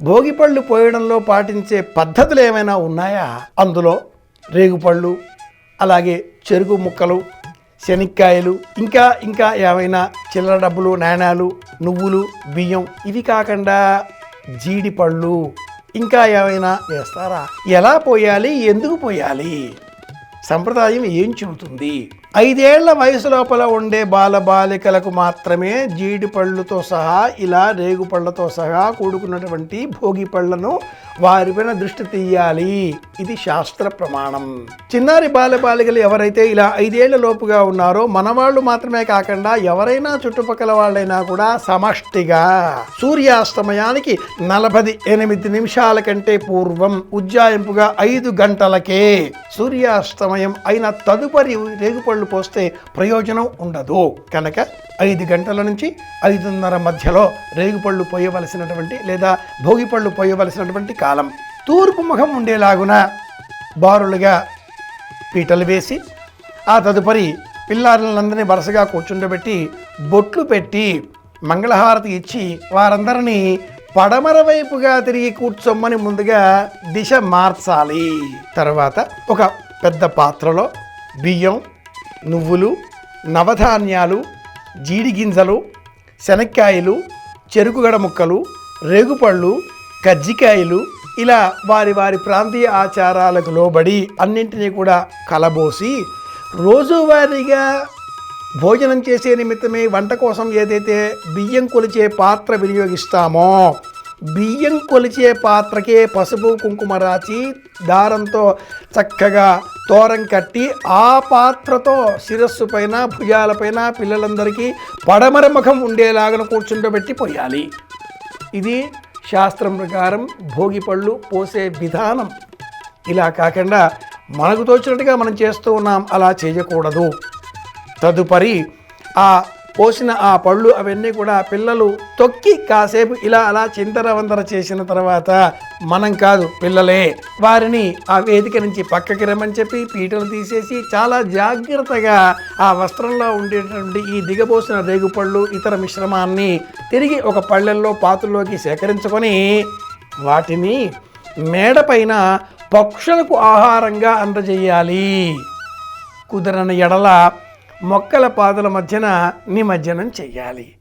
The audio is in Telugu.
భోగిపళ్ళు పోయడంలో పాటించే పద్ధతులు ఏమైనా ఉన్నాయా? అందులో రేగుపళ్ళు, అలాగే చెరుకు ముక్కలు, శనక్కాయలు, ఇంకా ఏమైనా చిల్లర డబ్బులు, నాణాలు, నువ్వులు, బియ్యం, ఇవి కాకుండా జీడిపళ్ళు ఇంకా ఏమైనా వేస్తారా? ఎలా పోయాలి? ఎందుకు పోయాలి? సంప్రదాయం ఏం చెబుతుంది? 5 ఏళ్ల వయసు లోపల ఉండే బాలబాలికలకు మాత్రమే జీడిపళ్ళుతో సహా ఇలా రేగుపళ్ళతో సహా కూడుకున్నటువంటి భోగి పళ్ళను వారిపైన దృష్టి తీయాలి. ఇది శాస్త్ర ప్రమాణం. చిన్నారి బాలబాలికలు ఎవరైతే ఇలా 5 ఏళ్ల లోపుగా ఉన్నారో మనవాళ్ళు మాత్రమే కాకుండా ఎవరైనా చుట్టుపక్కల వాళ్ళైనా కూడా సమష్టిగా సూర్యాస్తమయానికి 48 నిమిషాల కంటే పూర్వం ఉజ్జాయింపుగా 5 గంటలకే సూర్యాస్తమయం అయిన తదుపరి రేగుపళ్ళు పోస్తే ప్రయోజనం ఉండదు. కనుక 5 గంటల నుంచి 5:30 మధ్యలో రేగుపళ్ళు పోయవలసినటువంటి లేదా భోగిపళ్ళు పోయవలసినటువంటి కాలం. తూర్పు ముఖం ఉండేలాగున బారులుగా పీటలు వేసి ఆ తదుపరి పిల్లారులందరినీ వరుసగా కూర్చుండబెట్టి బొట్లు పెట్టి మంగళహారతి ఇచ్చి వారందరినీ పడమర వైపుగా తిరిగి కూర్చోమ్మని ముందుగా దిశ మార్చాలి. తర్వాత ఒక పెద్ద పాత్రలో బియ్యం, నువ్వులు, నవధాన్యాలు, జీడి గింజలు, శనక్కాయలు, చెరుకుగడ ముక్కలు, రేగుపళ్ళు, కజ్జికాయలు ఇలా వారి వారి ప్రాంతీయ ఆచారాలకు లోబడి అన్నింటినీ కూడా కలబోసి రోజువారీగా భోజనం చేసే నిమిత్తమే వంట కోసం ఏదైతే బియ్యం కొలిచే పాత్ర వినియోగిస్తామో బియ్యం కొలిచే పాత్రకే పసుపు కుంకుమ రాచి దారంతో చక్కగా తోరం కట్టి ఆ పాత్రతో శిరస్సు పైన భుజాలపైన పిల్లలందరికీ పడమర ముఖం ఉండేలాగా కూర్చుండబెట్టి పోయాలి. ఇది శాస్త్రం ప్రకారం భోగిపళ్ళు పోసే విధానం. ఇలా కాకుండా మనకు తోచినట్టుగా మనం చేస్తూ ఉన్నాం, అలా చేయకూడదు. తదుపరి ఆ పోసిన ఆ పళ్ళు అవన్నీ కూడా పిల్లలు తొక్కి కాసేపు ఇలా అలా చింతరవందర చేసిన తర్వాత మనం కాదు పిల్లలే వారిని ఆ వేదిక నుంచి పక్కకి రమ్మని చెప్పి పీటలు తీసేసి చాలా జాగ్రత్తగా ఆ వస్త్రంలో ఉండేటువంటి ఈ దిగబోసిన రేగుపళ్ళు ఇతర మిశ్రమాన్ని తిరిగి ఒక పళ్ళెల్లో పాత్రలోకి సేకరించుకొని వాటిని మేడపైన పక్షులకు ఆహారంగా అందజేయాలి. కుదరని ఎడల మొక్కల పాదుల మధ్యన నిమజ్జనం చెయ్యాలి.